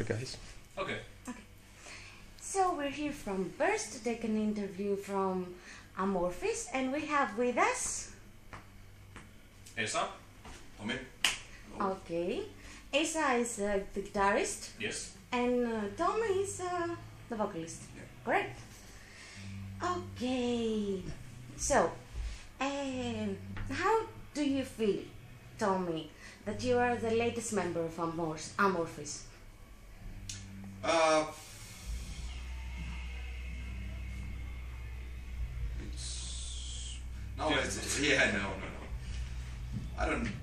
Guys. Okay. So we're here from Burst to take an interview from Amorphis, and we have with us. Esa. Tommy. Hello. Okay. Esa is the guitarist. Yes. And Tommy is the vocalist. Yeah. Correct? Okay. So, how do you feel, Tommy, that you are the latest member of Amorphis?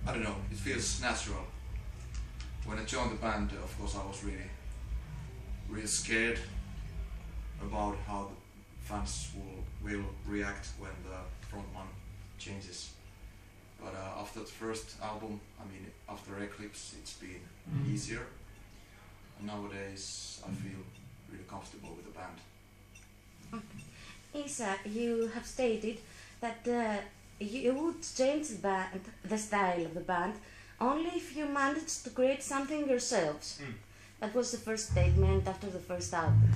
I don't know. It feels natural. When I joined the band, of course, I was really scared about how the fans will react when the frontman changes. But after the first album, after Eclipse, it's been easier. And nowadays, I feel really comfortable with the band. Isa, you have stated that you would change the style of the band only if you managed to create something yourselves. That was the first statement after the first album.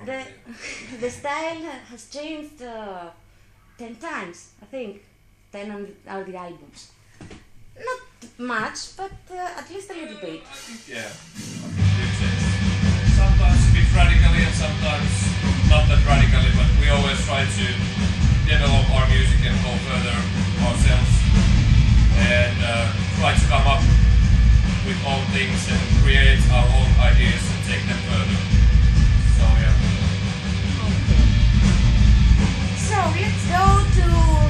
The style has changed 10 times, I think. 10 on the albums. Not much, but at least a little bit. I think, yeah. Sometimes a bit radically and sometimes not that radically, but we always try to develop our music and go further ourselves and try to come up with own things and create our own ideas and take them further. So yeah. Okay. So let's go to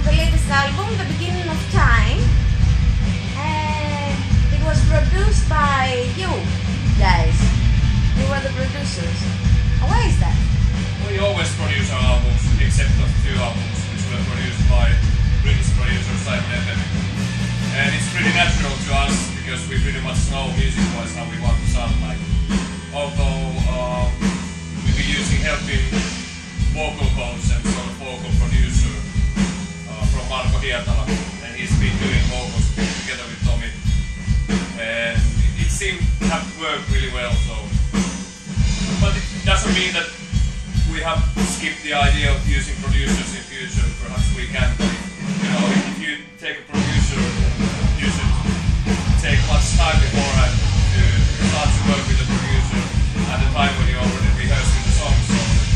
the latest album, The Beginning of Time. It was produced by you guys. You were the producers. Why is that? We always produce our albums, except of 2 albums, which were produced by British producer Simon FM. And it's pretty natural to us, because we pretty much know music-wise how we want to sound like. Although we'll be using helping vocal coach and sort of vocal producer from Marko Hietala, and he's been doing vocals together with Tommy. And it seemed to have worked really well, so. But it doesn't mean that we have skipped the idea of using producers in future. Perhaps we can, but if you take a producer, you should take much time beforehand to start to work with the producer at the time when you're already rehearsing the songs, so that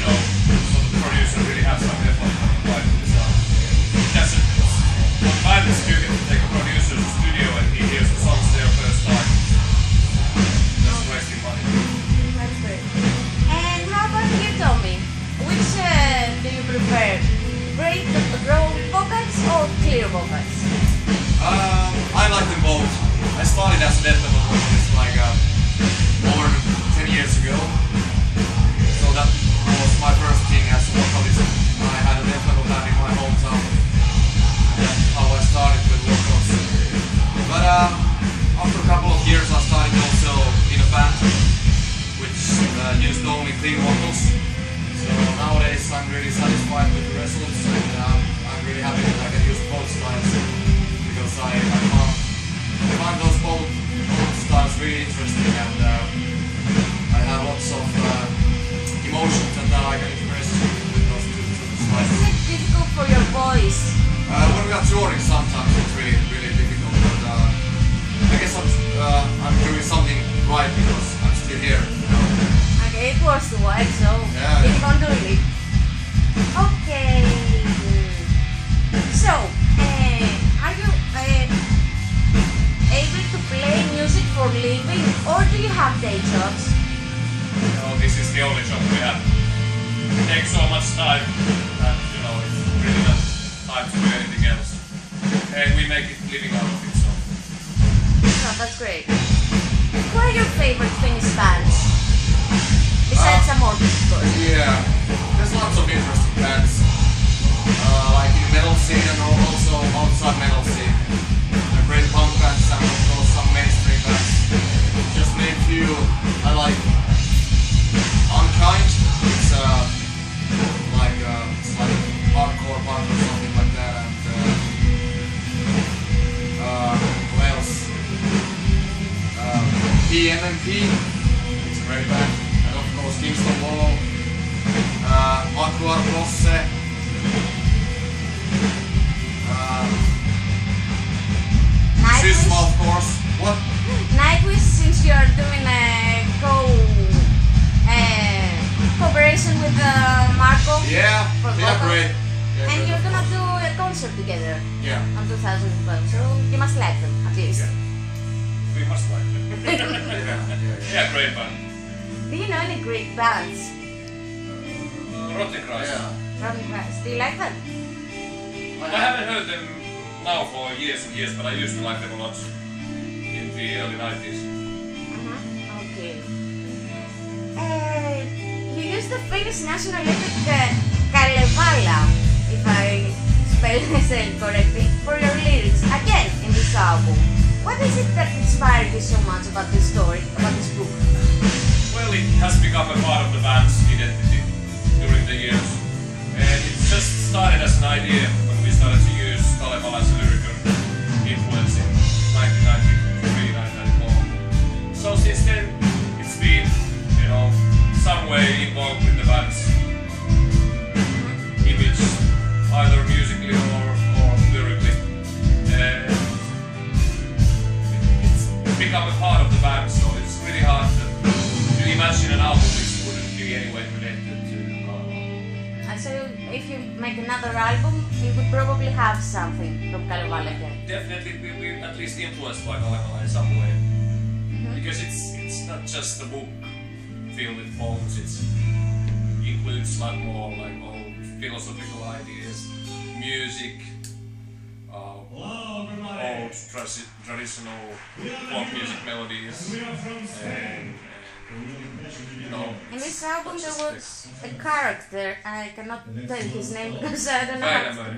so the producer really has some effort right with the sound. That's what band is doing, to take a producer to the studio and he hears the songs there first time. That's wasting money. That's great. And how about you, Tommy? Which do you prefer? Great raw vocals or clear vocals? I like them both. I started as a death metal vocalist over 10 years ago. So that was my first thing as a vocalist. I had a death metal band in my hometown. That's how I started with vocals. But after a couple of years I started also in a band which used only clean vocals. So nowadays I'm really satisfied with the results, and I'm really happy that I can use both styles, because I find those both styles really interesting, and I have lots of emotions that I can express with those two styles. Is it difficult for your voice? When we are touring sometimes it's really difficult, but I guess I'm doing something right because I'm still here. Okay, it was the work, so keep on doing it. Okay. So, are you able to play music for living, or do you have day jobs? No, this is the only job we have. It takes so much time that it's really not time to do anything else. And we make it living out of it, so. Oh, that's great. What are your favorite Finnish bands? Besides Amorphis, of course. Yeah, there's lots of interesting bands, like in metal scene and also outside metal scene. There are great punk bands and of course some mainstream bands. Just name a few. I like Unkind. It's like hardcore punk or something like that. And what else? PMMP. great band. And of course Kingston Wall, Aqua Rosse, Sysma of course. What? Nightwish, since you are doing a cooperation with Marco. Yeah, for they are vocals. great. Yeah, And great, you're of gonna course. do a concert together Yeah. on 2012, so you must like them at least. Yeah. We must like it. Yeah. Great band. Do you know any Greek bands? Rotten Christ. Yeah. Rotten Christ. Do you like them? I haven't heard them now for years and years, but I used to like them a lot in the early 90s. Okay. You used the famous national epic Kalevala, if I spell myself correctly, for your lyrics again in this album. What is it that inspired you so much about this story, about this book? Well, it has become a part of the band's identity during the years. And it just started as an idea when we started to use Kalevala as a lyrical influence in 1993, 1994. So since then, it's been, some way involved with the band's image, either musically or lyrically. And it's become a part of the band, so it's really hard to imagine an album which wouldn't be anyway related to Kalevala. So if you make another album, you would probably have something from Kalevala again. Definitely we're at least influenced by Kalevala in some way. Because it's not just a book filled with poems, it includes like more like old philosophical ideas, music, old traditional folk music melodies, and in this album there was a character, I cannot tell his name because I don't know how to...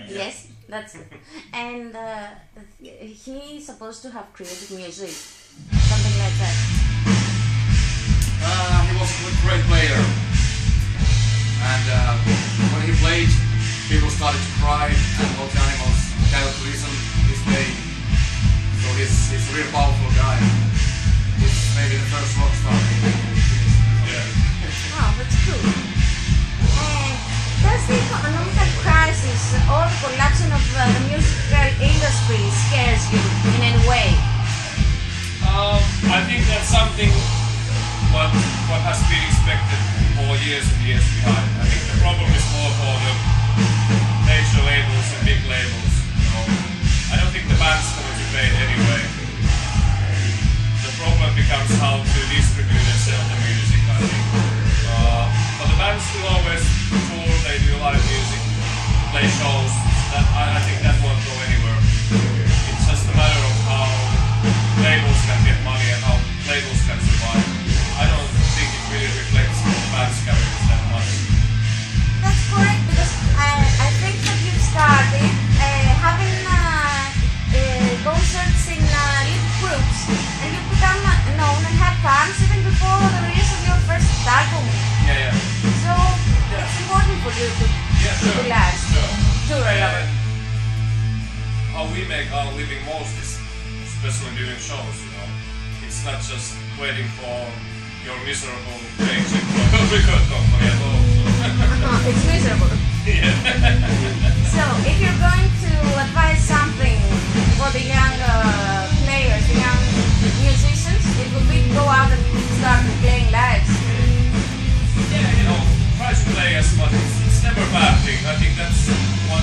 Yes, that's it. And he's supposed to have created music, something like that. He was a great player. And when he played, people started to cry and all the animals cannot listen his playing. So he's a real powerful guy. He's maybe the first rock star in yeah. Oh, that's cool. And does the economical crisis or the collapse of the musical industry scares you in any way? I think that's something what has been expected for years and years behind. I think the problem is more for the major labels and big labels. I don't think the band's going to play it anyway. The problem becomes how to distribute and sell the music, I think. But the bands will always tour, they do live music, play shows. I think that won't go anywhere. It's just a matter of how labels can get money and how labels can survive. I don't think it really reflects the band's careers that much. That's correct, because I think that you started having concerts in little groups, and you become known and have fans even before the release of your first album. Yeah. So it's important for you to relax, tour a lot. How we make our living most is especially during shows, It's not just waiting for your miserable paycheck from a record company at all. It's miserable. Yeah. So if you're going to advise something for the young players, the young musicians, it would be go out and start playing live. Yeah, try to play as much. It's never a bad thing. I think that's what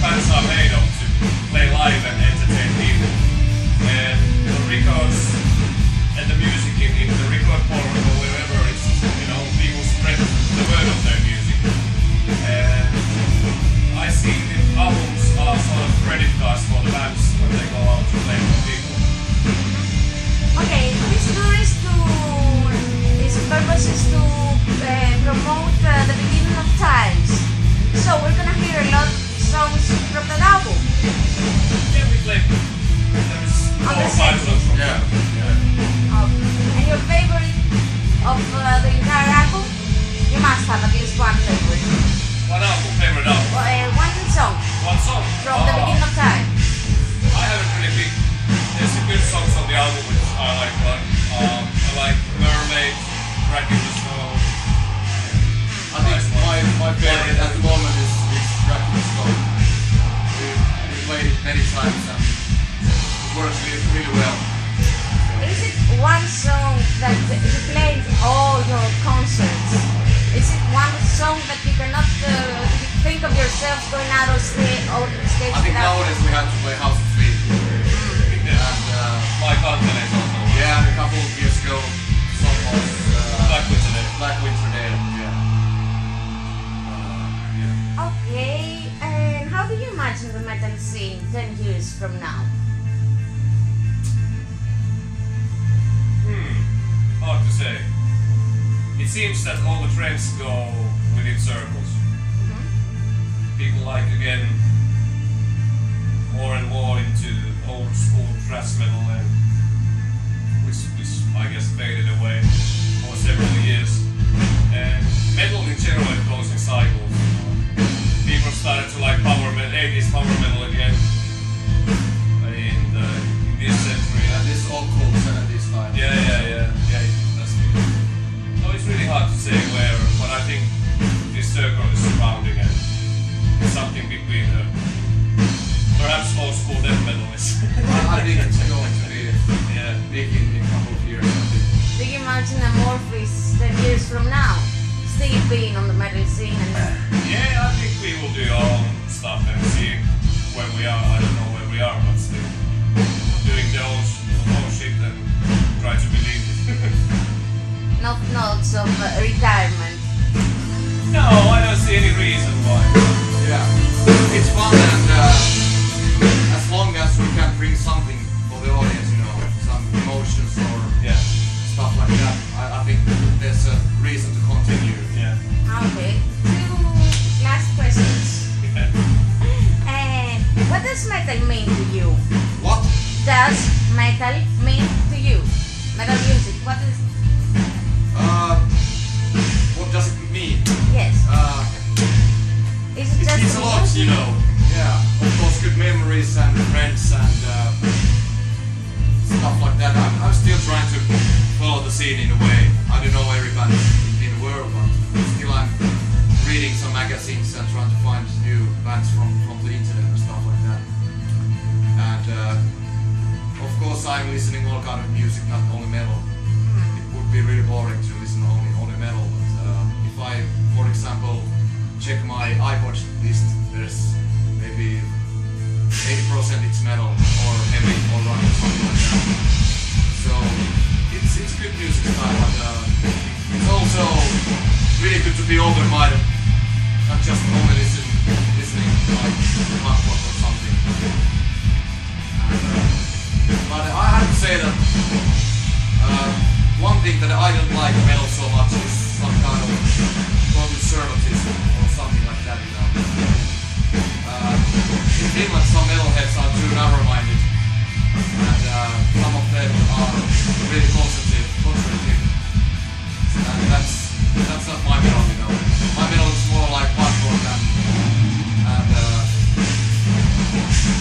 bands are made of, to play live and entertain people. And the records and the music in the record forum or wherever, it's, people spread the word of their music. And I see the albums are sort of credit cards for the bands when they go out to play for people. Okay, this purpose is to promote the beginning of times. So we're gonna hear a lot of songs from that album. Yeah, we play. There's 4 or 5 songs from that. Cracking the Snow. I think my favorite at the moment is Cracking the Snow. We played it many times and it works really well. Is it one song that you play in all your concerts? Is it one song that you cannot think of yourself going out on stage I think nowadays we have to play House of Sleep. And My Continent also. yeah, and a couple of years ago, some was Black Winter Day. Yeah. Okay, and how do you imagine the metal scene 10 years from now? Hard to say. It seems that all the trends go within circles. People like again more and more into old school thrash metal, and which I guess faded away for several years. And metal in general goes in cycles. People started to like power metal, 80s power metal again in this century. And this all cool at this time. Yeah, that's good. So it's really hard to say where, but I think this circle is surrounding and something between perhaps old school death metal is. I think it's going to be big in a couple of years. Do you imagine Amorphis 10 years from now still being on the metal scene? Yeah, I think we will do our own stuff and see where we are. I don't know where we are, but still doing the old shit and try to believe it. Not notes of retirement. No, I don't see any reason why. Yeah, it's fun and as long as we can bring something for the audience, you know, some emotions or stuff like that, I think there's a reason to continue. Yeah. Okay, 2 last questions. What does metal mean to you? What? Does metal mean to you? Metal music, what is... What does it mean? Yes. Is it just It's a lot, music? you know. Yeah, of course, good memories and friends and stuff like that. I'm still trying to follow the scene in a way. I don't know every band in the world, but still I'm reading some magazines and trying to find new bands from the internet and stuff like that. And of course I'm listening all kind of music, not only metal. It would be really boring to listen only metal, but if I, for example, check my iPod list, there's maybe 80% it's metal or heavy or rock or something like that. So it's good music style, but it's also really good to be open-minded, not just only listening to like punk rock or something. But I have to say that one thing that I don't like metal so much is some kind of conservatism or something like that, you know. In Finland some metalheads are too narrow-minded and some of them are really conservative. And that's not my metal, you know. My metal is more like punk rock and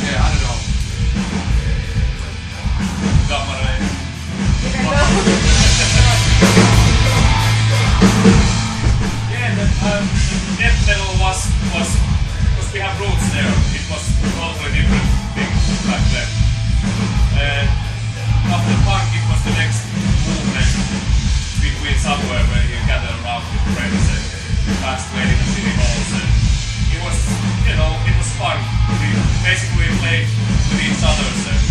yeah, I don't know. Death metal was because we have roots there. It was totally different thing back then. And after punk, it was the next movement between somewhere where you gather around with friends and fast playing in the city halls. And it was, you know, it was fun. We basically played with each other and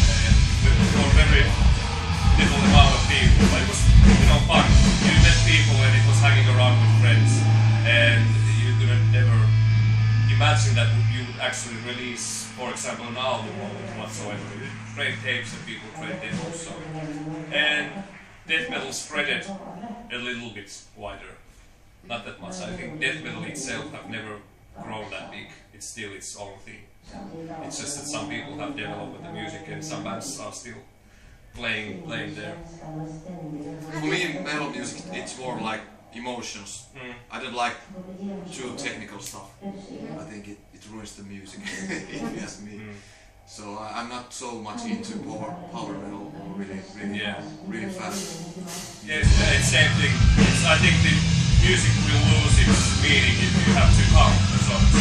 for very little amount of people. But it was, you know, fun. You met people and it was hanging around with friends. And you could never imagine that you would actually release, for example, an album or whatsoever. You trade tapes and people trade demos. So. And death metal spread it a little bit wider. Not that much. I think death metal itself have never grown that big. It's still its own thing. It's just that some people have developed the music and some bands are still playing there. For me, metal music, it's more like emotions. I don't like too technical stuff. I think it ruins the music, if you ask me. So I'm not so much into power metal or really fast. Yes, it's same thing. I think the music will lose its meaning if you have to count the songs.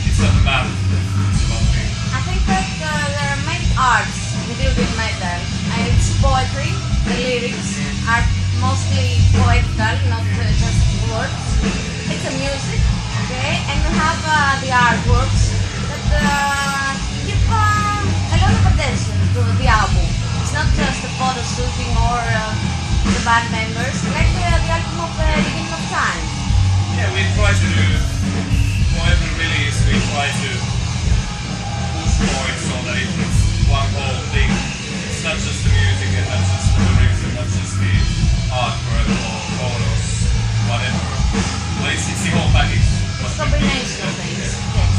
It's not a math, it's about meaning. I think that there are many arts included in metal, and it's poetry. The lyrics are mostly poetical, not just words. It's a music, okay, and you have the artworks that give a lot of attention to the album. It's not just a photo shooting or the band members, like the album of Beginning of Time. Yeah, we try to do, for every release, we try to push for it so that it's one whole thing. It's not just the music and not just the lyrics and not just the artwork or photos, whatever. But it's the whole package. It's a combination of things, yes.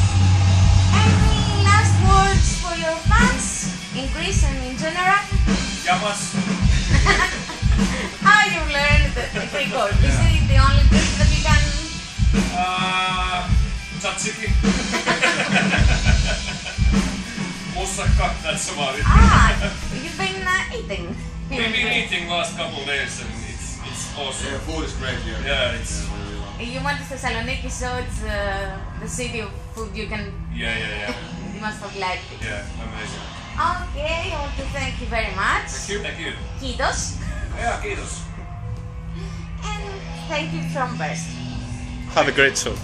Any last words for your fans in Greece and in general? Yamas. How you learned the Greek word? Is it the only Greek that you can... Tzatziki. Moussaka, that's about it. You've been eating. We've been eating last couple of days and it's awesome. Yeah, food is great here. Yeah, it's... You went to Thessaloniki, so it's the city of food you can... Yeah. You must have liked it. Yeah, amazing. Okay, I want to thank you very much. Thank you. Kiitos. Yeah, kiitos. And thank you from Burst. Have a great show.